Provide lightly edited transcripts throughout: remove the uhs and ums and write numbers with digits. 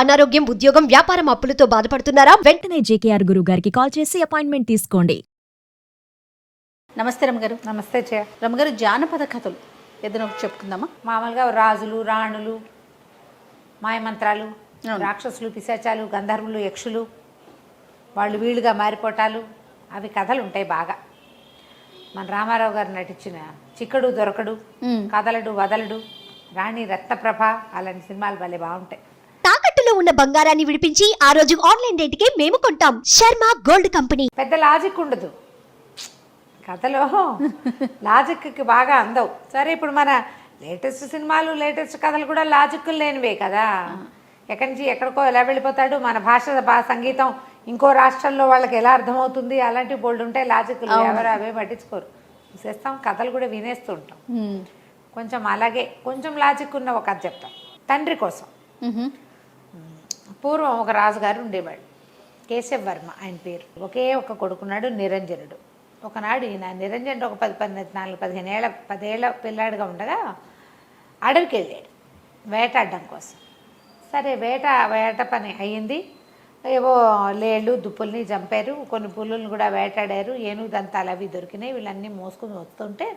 అనారోగ్యం, ఉద్యోగం, వ్యాపారం అప్పులతో బాధపడుతున్నారా? వెంటనే జేకేఆర్ గురువు గారికి కాల్ చేసి అపాయింట్మెంట్ తీసుకోండి. నమస్తే రమ్మగారు. నమస్తే చే రమ్మగారు, జానపద కథలు ఏదైనా ఒకటి చెప్పుకుందామా? మామూలుగా రాజులు రాణులు మాయమంత్రాలు రాక్షసులు పిశాచాలు గంధర్వులు యక్షులు వాళ్ళు వీళ్ళుగా మారిపోవటాలు అవి కథలు ఉంటాయి బాగా. మన రామారావు గారు నటించిన చిక్కడు దొరకడు, కదలడు వదలడు, రాణి రత్నప్రభ అలాంటి సినిమాలు భలే బాగుంటాయి. తాకట్టులో ఉన్న బంగారాన్ని విడిపించి ఆ రోజు ఆన్లైన్ రేటుకే మేము కొంటాం. Sharma gold company. పెద్ద లాజిక్ ఉండదు కథలో, లాజిక్కి బాగా అందవు. సరే, ఇప్పుడు మన లేటెస్ట్ సినిమాలు లేటెస్ట్ కథలు కూడా లాజిక్లు లేనివే కదా. ఎక్కడి నుంచి ఎక్కడికో ఎలా వెళ్ళిపోతాడు, మన సంగీతం ఇంకో రాష్ట్రంలో వాళ్ళకి ఎలా అర్థమవుతుంది, అలాంటివి బోల్డ్ ఉంటాయి లాజిక్లు. ఎవరు అవే పట్టించుకోరు, చూసేస్తాం. కథలు కూడా వినేస్తూ ఉంటాం. కొంచెం అలాగే కొంచెం లాజిక్ ఉన్న ఒక కథ చెప్తాం. తండ్రి కోసం. పూర్వం ఒక రాజుగారు ఉండేవాడు, కేశవ వర్మ ఆయన పేరు. ఒకే ఒక కొడుకున్నాడు, నిరంజనుడు. ఒకనాడు ఈయన నిరంజనుడు ఒక 10 ఏళ్ళ పిల్లాడిగా ఉండగా అడవికి వెళ్ళాడు వేటాడడం కోసం. సరే, వేట పని అయ్యింది. ఏవో లేళ్ళు దుప్పుల్ని చంపారు, కొన్ని పులుల్ని కూడా వేటాడారు, ఏనుగు దంతాలు అవి దొరికినాయి. వీళ్ళన్నీ మోసుకుని వస్తుంటే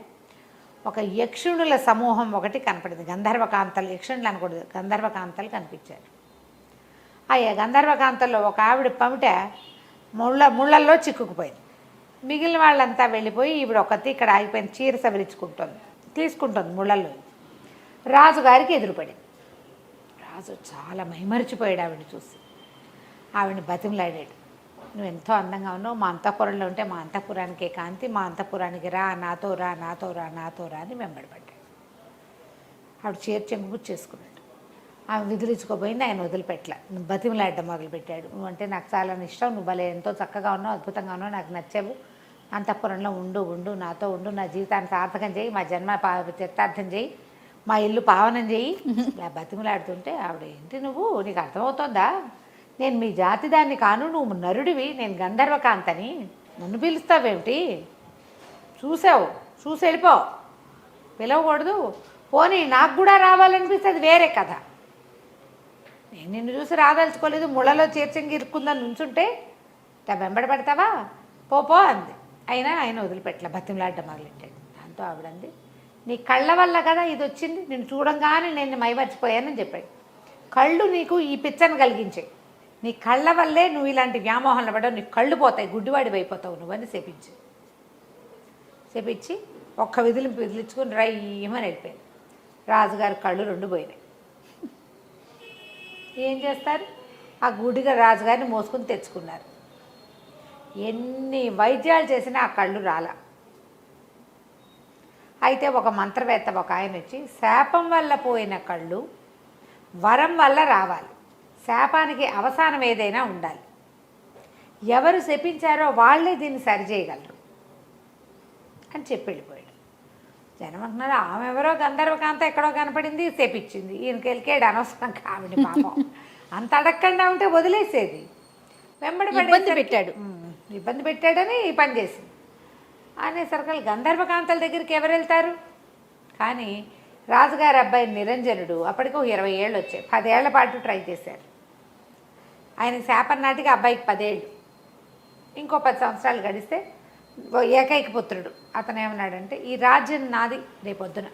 ఒక యక్షుణుల సమూహం ఒకటి కనపడింది. గంధర్వకాంతలు, యక్షుణులు అనకూడదు, గంధర్వకాంతలు కనిపించారు. ఆ గంధర్వకాంతల్లో ఒక ఆవిడ పమిట ముళ్ళల్లో చిక్కుకుపోయింది. మిగిలిన వాళ్ళంతా వెళ్ళిపోయి ఈవిడ ఒకటి ఇక్కడ ఆగిపోయింది, చీర తీసుకుంటుంది ముళ్ళల్లో. రాజుగారికి ఎదురుపడింది. రాజు చాలా మైమరిచిపోయాడు ఆవిడని చూసి. ఆవిడని బతిమలాడాడు, నువ్వు ఎంతో అందంగా ఉన్నావు, మా అంతఃపురంలో ఉంటే మా అంతఃపురానికే కాంతి, మా అంతఃపురానికి రా, నాతో రా అని వెంబడబడ్డాడు. ఆవిడ చీర చెంగుపుచ్చేసుకున్నాడు. ఆమె విదిలించుకోపోయింది, ఆయన వదిలిపెట్టలే. నువ్వు బతిమలాడడం మొదలుపెట్టాడు. నువ్వంటే నాకు చాలా ఇష్టం, నువ్వు భలే ఎంతో చక్కగా ఉన్నావు, అద్భుతంగా ఉన్నావు, నాకు నచ్చావు, అంతఃపురంలో ఉండు, నాతో ఉండు, నా జీవితాన్ని సార్థకం చేయి, మా జన్మ చరితార్థం చేయి, మా ఇల్లు పావనం చేయి. ఇలా బతిమలాడుతుంటే ఆవిడ, ఏంటి నువ్వు, నీకు అర్థమవుతోందా, నేను మీ జాతి దాన్ని కాను, నువ్వు నరుడివి, నేను గంధర్వకాంతని, నన్ను పిలుస్తావేమిటి, చూసి వెళ్ళిపో, పిలవకూడదు, పోనీ నాకు కూడా రావాలనిపిస్తే అది వేరే కథ. నేను నిన్ను చూసి రాదలుచుకోలేదు, ముళ్ళలో చేర్చంగి ఇరుక్కుందని నుంచుంటే వెంబడబడతావా, పో అంది. అయినా ఆయన వదిలిపెట్టలే, బతిమలాడడం మొదలెట్టాడు. దాంతో ఆవిడంది, నీ కళ్ళ వల్ల కదా ఇది వచ్చింది, నేను చూడంగానే నేను మైమర్చిపోయానని చెప్పాడు. కళ్ళు నీకు ఈ పిచ్చని కలిగించాయి, నీ కళ్ళ వల్లే నువ్వు ఇలాంటి వ్యామోహంలో పడ్డావు, నీకు కళ్ళు పోతాయి, గుడ్డివాడివి అయిపోతావు నువ్వని చెప్పించి ఒక్క విదిలించుకొని రయ్యమని వెళ్ళిపోయాను. రాజుగారి కళ్ళు 2 పోయినాయి. ఏం చేస్తారు, ఆ గుడిగా రాజుగారిని మోసుకొని తెచ్చుకున్నారు. ఎన్ని వైద్యాలు చేసినా ఆ కళ్ళు రాల. అయితే ఒక మంత్రవేత్త ఒక ఆయన వచ్చి, శాపం వల్ల పోయిన కళ్ళు వరం వల్ల రావాలి, శాపానికి అవసానం ఏదైనా ఉండాలి, ఎవరు శపించారో వాళ్ళే దీన్ని సరిచేయగలరు అని చెప్పి వెళ్ళిపోయాడు. జనం అంటున్నారు, ఆమె ఎవరో గంధర్వకాంత ఎక్కడో కనపడింది, శపించింది, ఈయనకి వెళ్ళాడు అనవసరం కావిడి పాపం, అంత అడగకుండా ఉంటే వదిలేసేది. ఇబ్బంది పెట్టాడని ఈ పని చేసింది అనేసరికి గంధర్వకాంతల దగ్గరికి ఎవరు వెళ్తారు. కానీ రాజుగారి అబ్బాయి నిరంజనుడు అప్పటికి 20 ఏళ్ళు వచ్చాయి, 10 ఏళ్ల పాటు ట్రై చేశారు. ఆయన శాపం నాటికి అబ్బాయికి 10 ఏళ్ళు, ఇంకో 10 సంవత్సరాలు గడిస్తే ఏకైక పుత్రుడు. అతను ఏమన్నాడంటే, ఈ రాజ్యం నాది, రేపొద్దున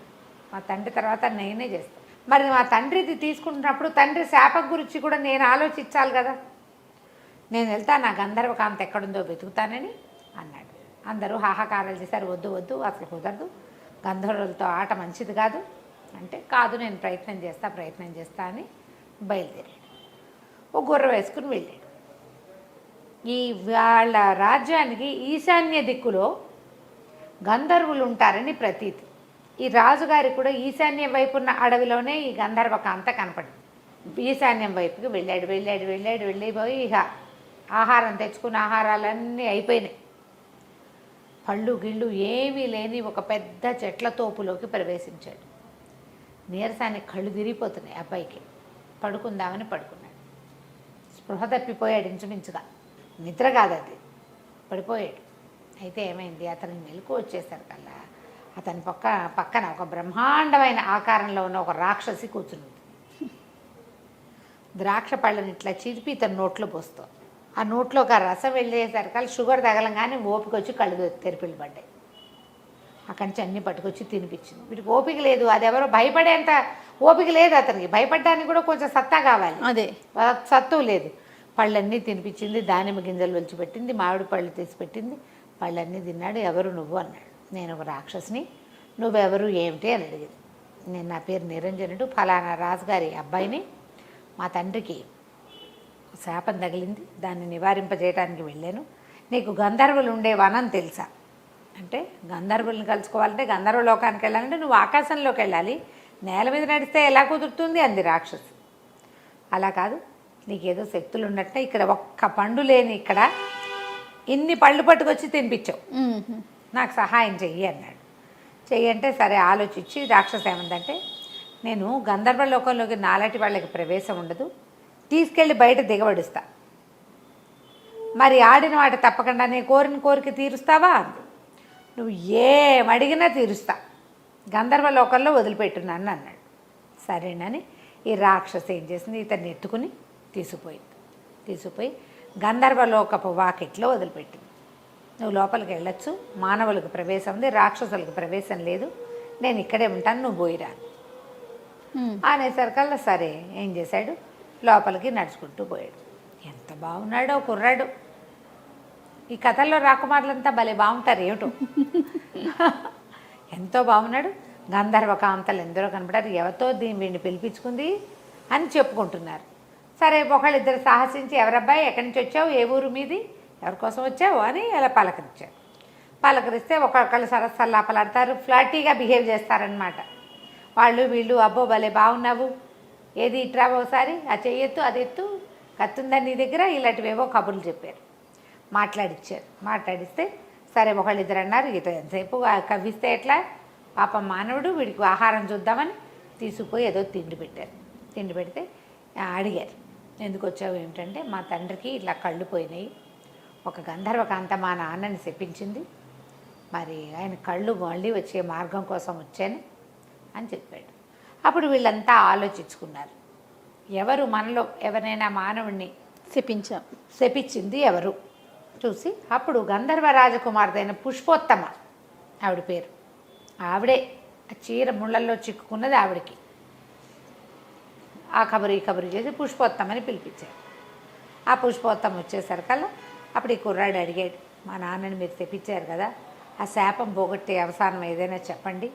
మా తండ్రి తర్వాత నేనే చేస్తాను. మరి మా తండ్రిది తీసుకుంటున్నప్పుడు తండ్రి శాపం గురించి కూడా నేను ఆలోచించాలి కదా, నేను వెళ్తాను, నా గంధర్వకాంత ఎక్కడుందో వెతుకుతానని అన్నాడు. అందరూ హాహాకారాలు చేశారు, వద్దు అసలు కుదరదు, గంధర్వులతో ఆట మంచిది కాదు అంటే, కాదు నేను ప్రయత్నం చేస్తా అని బయలుదేరాడు. ఓ గుర్ర వేసుకుని వెళ్ళాడు. ఈ వాళ్ళ రాజ్యానికి ఈశాన్య దిక్కులో గంధర్వులు ఉంటారని ప్రతీతి. ఈ రాజుగారికి కూడా ఈశాన్యం వైపు ఉన్న అడవిలోనే ఈ గంధర్వకాంత కనపడింది. ఈశాన్యం వైపుకి వెళ్ళిపోయి ఇక ఆహారం తెచ్చుకున్న ఆహారాలన్నీ అయిపోయినాయి. పళ్ళు గిళ్ళు ఏమీ లేని ఒక పెద్ద చెట్ల తోపులోకి ప్రవేశించాడు. నీరసానికి కళ్ళు తిరిగిపోతున్నాయి అబ్బాయికి. పడుకుందామని పడుకున్నాడు. స్పృహ తప్పిపోయాడు, ఇంచుమించుగా నిద్ర కాదు అది, పడిపోయాడు. అయితే ఏమైంది, అతనికి మెలకు వచ్చేసరికల్లా అతని పక్కన ఒక బ్రహ్మాండమైన ఆకారంలో ఉన్న ఒక రాక్షసి కూర్చుంది. ద్రాక్ష పళ్ళని ఇట్లా చిరిపి ఇతను నోట్లో పోస్తాం. ఆ నోట్లోకి ఆ రసం వెళ్ళేసరికి షుగర్ తగలంగానే ఓపిక వచ్చి కళ్ళు తెరిపిల్లు పడ్డాయి. అక్కడి నుంచి అన్నీ పట్టుకొచ్చి తినిపించింది. వీటికి ఓపిక లేదు, అది ఎవరో భయపడేంత ఓపిక లేదు అతనికి. భయపడడానికి కూడా కొంచెం సత్తా కావాలి, అదే సత్తు లేదు. పళ్ళన్నీ తినిపించింది, దానిమ్మ గింజలు ఒలిచిపెట్టింది, మామిడి పళ్ళు తీసి పెట్టింది. పళ్ళన్నీ తిన్నాడు. ఎవరు నువ్వు అన్నాడు. నేను ఒక రాక్షసిని, నువ్వెవరు ఏమిటి అని అడిగింది. నేను నా పేరు నిరంజనుడు, ఫలానా రాజుగారి అబ్బాయిని. మా తండ్రికి శాపం తగిలింది, దాన్ని నివారింపజేయడానికి వెళ్ళాను. నీకు గంధర్వులు ఉండే వనం తెలుసా అంటే, గంధర్వులను కలుసుకోవాలంటే గంధర్వ లోకానికి వెళ్ళాలంటే నువ్వు ఆకాశంలోకి వెళ్ళాలి, నేల మీద నడిస్తే ఎలా కుదురుతుంది అంది రాక్షసి. అలా కాదు, నీకేదో శక్తులు ఉన్నట్టే ఇక్కడ ఒక్క పండు లేని ఇక్కడ ఇన్ని పళ్ళు పట్టుకొచ్చి తినిపించావు, నాకు సహాయం చెయ్యి అన్నాడు. చెయ్యంటే సరే ఆలోచించి రాక్షస ఏమందంటే, నేను గంధర్వ లోకంలోకి నాలాంటి వాళ్ళకి ప్రవేశం ఉండదు, తీసుకెళ్ళి బయట దిగబడుస్తా, మరి ఆడిన వాటి తప్పకుండా నేను కోరిన కోరిక తీరుస్తావా అంది. నువ్వు ఏమడిగినా తీరుస్తా, గంధర్వ లోకంలో వదిలిపెట్టున్నాను అన్నాడు. సరేనని ఈ రాక్షసి ఏం చేసింది, ఇతన్ని ఎత్తుకుని తీసుకుపోయి గంధర్వలోకపు వాకిట్లో వదిలిపెట్టింది. నువ్వు లోపలికి వెళ్ళొచ్చు, మానవులకు ప్రవేశం ఉంది, రాక్షసులకు ప్రవేశం లేదు, నేను ఇక్కడే ఉంటాను, నువ్వు పోయిరా అనేసరికల్లా సరే ఏం చేశాడు, లోపలికి నడుచుకుంటూ పోయాడు. ఎంత బాగున్నాడో కుర్రాడు. ఈ కథల్లో రాకుమారులంతా భలే బాగుంటారు ఏమిటో. ఎంతో బాగున్నాడు. గంధర్వ కాంతలు ఎందరో కనపడారు. ఎవరితో వీడిని పిలిపించుకుంది అని చెప్పుకుంటున్నారు. సరే ఒకళ్ళిద్దరు సాహసించి, ఎవరబ్బాయి ఎక్కడి నుంచి వచ్చావు, ఏ ఊరు మీది, ఎవరి కోసం వచ్చావు అని అలా పలకరించారు. పలకరిస్తే ఒకళ్ళు సరస్సల్లాపలాడతారు, ఫ్లాటీగా బిహేవ్ చేస్తారనమాట. వాళ్ళు వీళ్ళు, అబ్బో భలే బాగున్నావు, ఏది ఇట్రావో ఒకసారి, ఆ చెయ్యెత్తు, అది ఎత్తు, కత్తుందని నీ దగ్గర, ఇలాంటివేవో కబుర్లు చెప్పారు, మాట్లాడిచ్చారు. మాట్లాడిస్తే సరే ఒకళ్ళిద్దరు అన్నారు, ఇట ఎంతసేపు కవ్విస్తే ఎట్లా, పాపం మానవుడు, వీడికి ఆహారం చూద్దామని తీసుకుపోయి ఏదో తిండి పెట్టారు. తిండి పెడితే అడిగారు, ఎందుకు వచ్చావు ఏమిటంటే, మా తండ్రికి ఇట్లా కళ్ళు పోయినాయి, ఒక గంధర్వకాంత మా నాన్నని శపించింది, మరి ఆయన కళ్ళు మళ్ళీ వచ్చే మార్గం కోసం వచ్చాను అని చెప్పాడు. అప్పుడు వీళ్ళంతా ఆలోచించుకున్నారు, ఎవరు మనలో ఎవరైనా మానవుణ్ణి శపించింది ఎవరు చూసి, అప్పుడు గంధర్వ రాజకుమార్తె పుష్పోత్తమ ఆవిడ పేరు, ఆవిడే చీర ముళ్ళల్లో చిక్కుకున్నది ఆవిడకి. ఆ కబురు ఈ కబురు చేసి పుష్పోత్తమని పిలిపించారు. ఆ పుష్పోత్తమ వచ్చేసరికల్లా అప్పుడు ఈ కుర్రాడు అడిగాడు, మా నాన్నని మీరు తెప్పించారు కదా, ఆ శాపం పోగొట్టే అవసానం ఏదైనా చెప్పండి,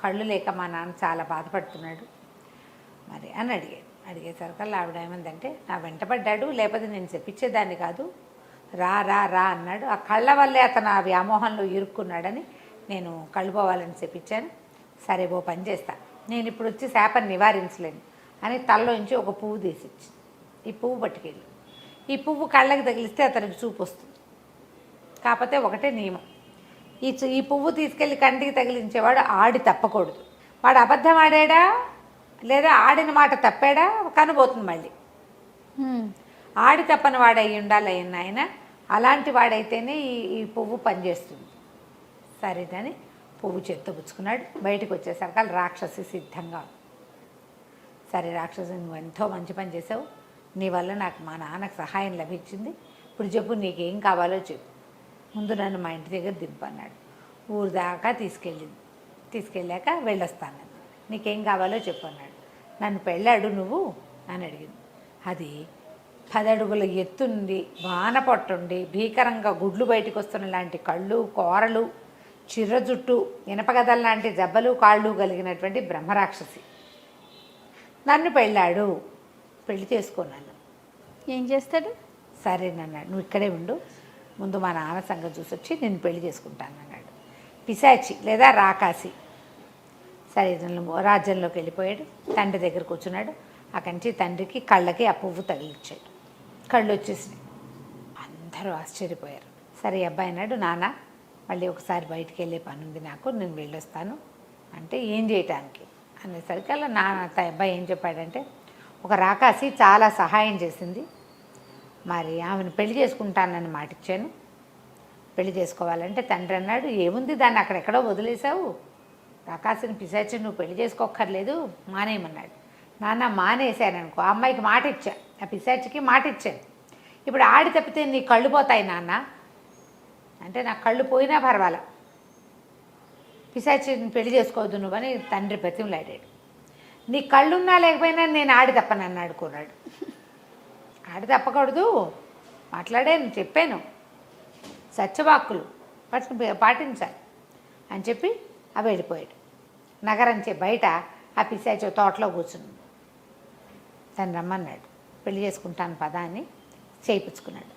కళ్ళు లేక మా నాన్న చాలా బాధపడుతున్నాడు మరి అని అడిగేసరికల్లా ఆవిడ ఏమందంటే, నా వెంటపడ్డాడు, లేకపోతే నేను చెప్పించేదాన్ని కాదు, రా రా రా అన్నాడు, ఆ కళ్ళ వల్లే అతను ఆ వ్యామోహంలో ఇరుక్కున్నాడని నేను కళ్ళు పోవాలని చెప్పించాను. సరే ఓ పని చేస్తా, నేను ఇప్పుడు వచ్చి శాపాన్ని నివారించలేను అని తలలోంచి ఒక పువ్వు తీసిచ్చి, ఈ పువ్వు పట్టుకెళ్ళి, ఈ పువ్వు కళ్ళకి తగిలిస్తే అతనికి చూపు వస్తుంది. కాకపోతే ఒకటే నియమం, ఈ పువ్వు తీసుకెళ్ళి కంటికి తగిలించేవాడు ఆడి తప్పకూడదు. వాడు అబద్ధం ఆడాడా లేదా ఆడిన మాట తప్పాడా కనబోతుంది మళ్ళీ. ఆడి తప్పని వాడు అయ్యి ఉండాలి ఆయన, అలాంటి వాడైతేనే ఈ పువ్వు పనిచేస్తుంది. సరేనని పువ్వు చేత్తో పుచ్చుకున్నాడు. బయటకు వచ్చేసరికి రాక్షసి సిద్ధంగా ఉంది. సరే రాక్షసి, నువ్వు ఎంతో మంచి పని చేసావు, నీ వల్ల నాకు మా నాన్నకు సహాయం లభించింది, ఇప్పుడు చెప్పు నీకేం కావాలో చెప్పు, ముందు నన్ను మా ఇంటి దగ్గర దింపన్నాడు. ఊరు దాకా తీసుకెళ్ళాక వెళ్ళొస్తాను, నీకేం కావాలో చెప్పు అన్నాడు. నన్ను పెళ్ళాడు నువ్వు అని అడిగింది. అది 10 అడుగుల ఎత్తుండి, వాన పొట్టుండి, భీకరంగా గుడ్లు బయటకు వస్తున్న లాంటి కళ్ళు, కోరలు, చిర్ర జుట్టు, ఇనపగదల లాంటి జబ్బలు కాళ్ళు కలిగినటువంటి బ్రహ్మరాక్షసి. నన్ను పెళ్ళాడు, పెళ్లి చేసుకున్నాను. ఏం చేస్తాడు? సరేనన్నాడు, నువ్వు ఇక్కడే ఉండు, ముందు మా నాన్న సంగతి చూసి వచ్చి నేను పెళ్లి చేసుకుంటాను అన్నాడు. పిశాచి లేదా రాకాసి. సరే రాజ్యంలోకి వెళ్ళిపోయాడు, తండ్రి దగ్గర కూర్చున్నాడు. అక్కడి నుంచి తండ్రికి కళ్ళకి ఆ పువ్వు తగిలిచ్చాడు. కళ్ళు వచ్చేసినాయి. అందరూ ఆశ్చర్యపోయారు. సరే అబ్బాయి అన్నాడు, నాన్న మళ్ళీ ఒకసారి బయటికి వెళ్ళే పని ఉంది నాకు, నేను వెళ్ళొస్తాను అంటే, ఏం చేయటానికి అనేసరికి అలా నాన్న అబ్బాయి ఏం చెప్పాడంటే, ఒక రాకాసి చాలా సహాయం చేసింది, మరి ఆమెను పెళ్లి చేసుకుంటానని మాటిచ్చాను, పెళ్లి చేసుకోవాలంటే తండ్రి అన్నాడు, ఏముంది దాన్ని అక్కడెక్కడో వదిలేసావు, రాకాసిని పిశాచి నువ్వు పెళ్లి చేసుకోక్కర్లేదు మానేయమన్నాడు. నాన్న మానేశాను అనుకో, ఆ అమ్మాయికి మాట ఇచ్చా, ఆ పిశాచికి మాట ఇచ్చాను, ఇప్పుడు ఆడి తప్పితే నీ కళ్ళు పోతాయి నాన్న అంటే, నాకు కళ్ళు పోయినా పర్వాలా, పిశాచిని పెళ్లి చేసుకోవద్దు నువ్వని తండ్రి బతిమలాడాడు. నీ కళ్ళున్నా లేకపోయినా నేను ఆడి తప్పనని అడుకున్నాడు. ఆడి తప్పకూడదు, మాట్లాడాను, చెప్పాను, సత్యవాక్కులు పాటించాలి అని చెప్పి అవి వెళ్ళిపోయాడు. నగరం బయట ఆ పిశాచి తోటలో కూర్చున్నాడు. తను రమ్మన్నాడు, పెళ్లి చేసుకుంటాను పదా అని చేయిపుచ్చుకున్నాడు.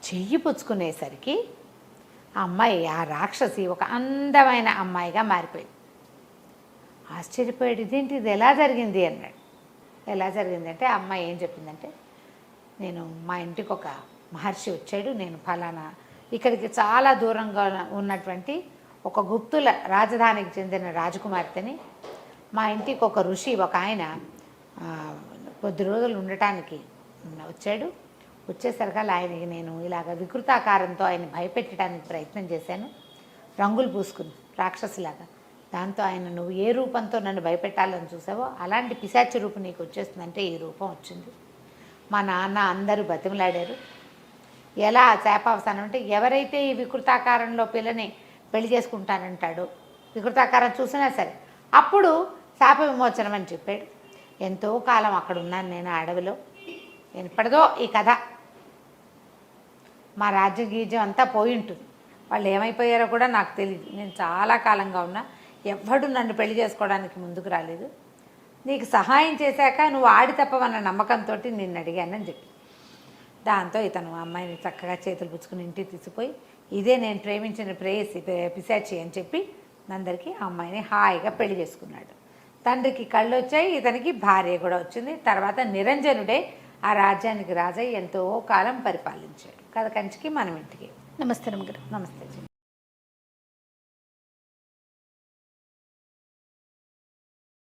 చెయ్యి పుచ్చుకునేసరికి ఆ అమ్మాయి, ఆ రాక్షసి ఒక అందమైన అమ్మాయిగా మారిపోయింది. ఆశ్చర్యపోయాడు, ఇదేంటి, ఇది ఎలా జరిగింది అన్నాడు. ఎలా జరిగిందంటే ఆ అమ్మాయి ఏం చెప్పిందంటే, నేను మా ఇంటికి ఒక మహర్షి వచ్చాడు, నేను ఫలానా ఇక్కడికి చాలా దూరంగా ఉన్నటువంటి ఒక గుప్తుల రాజధానికి చెందిన రాజకుమార్తెని, మా ఇంటికి ఒక ఋషి ఒక ఆయన కొద్ది రోజులు ఉండటానికి వచ్చాడు. వచ్చేసరికల్లా ఆయనకి నేను ఇలాగ వికృతాకారంతో ఆయన భయపెట్టడానికి ప్రయత్నం చేశాను, రంగులు పూసుకుని రాక్షసులాగా. దాంతో ఆయన, నువ్వు ఏ రూపంతో నన్ను భయపెట్టాలని చూసావో అలాంటి పిశాచి రూపం నీకు వచ్చేస్తుందంటే ఈ రూపం వచ్చింది. మా నాన్న అందరూ బతిమలాడారు. ఎలా శాపావసానం అంటే, ఎవరైతే ఈ వికృతాకారంలో పిల్లని పెళ్లి చేసుకుంటానంటాడో, వికృతాకారం చూసినా సరే, అప్పుడు శాప విమోచనం అని చెప్పాడు. ఎంతో కాలం అక్కడ ఉన్నాను నేను ఆ అడవిలో. ఎప్పటిదో ఈ కథ, మా రాజ్యగీజ్యం అంతా పోయి ఉంటుంది, వాళ్ళు ఏమైపోయారో కూడా నాకు తెలియదు. నేను చాలా కాలంగా ఉన్నా, ఎవ్వడు నన్ను పెళ్లి చేసుకోవడానికి ముందుకు రాలేదు. నీకు సహాయం చేశాక నువ్వు ఆడి తప్పవన్న నమ్మకంతో నిన్ను అడిగానని చెప్పి, దాంతో ఇతను అమ్మాయిని చక్కగా చేతులు పుచ్చుకుని ఇంటికి తీసిపోయి, ఇదే నేను ప్రేమించిన ప్రేయసి పిశాచి అని చెప్పి అందరికీ ఆ అమ్మాయిని హాయిగా పెళ్లి చేసుకున్నాడు. తండ్రికి కళ్ళు వచ్చాయి, ఇతనికి భార్య కూడా వచ్చింది. తర్వాత నిరంజనుడే ఆ రాజ్యానికి రాజై ఎంతో కాలం పరిపాలించాడు. కథ కంచికి మనం ఇంటికి. నమస్తే రమ్మగారు. నమస్తే.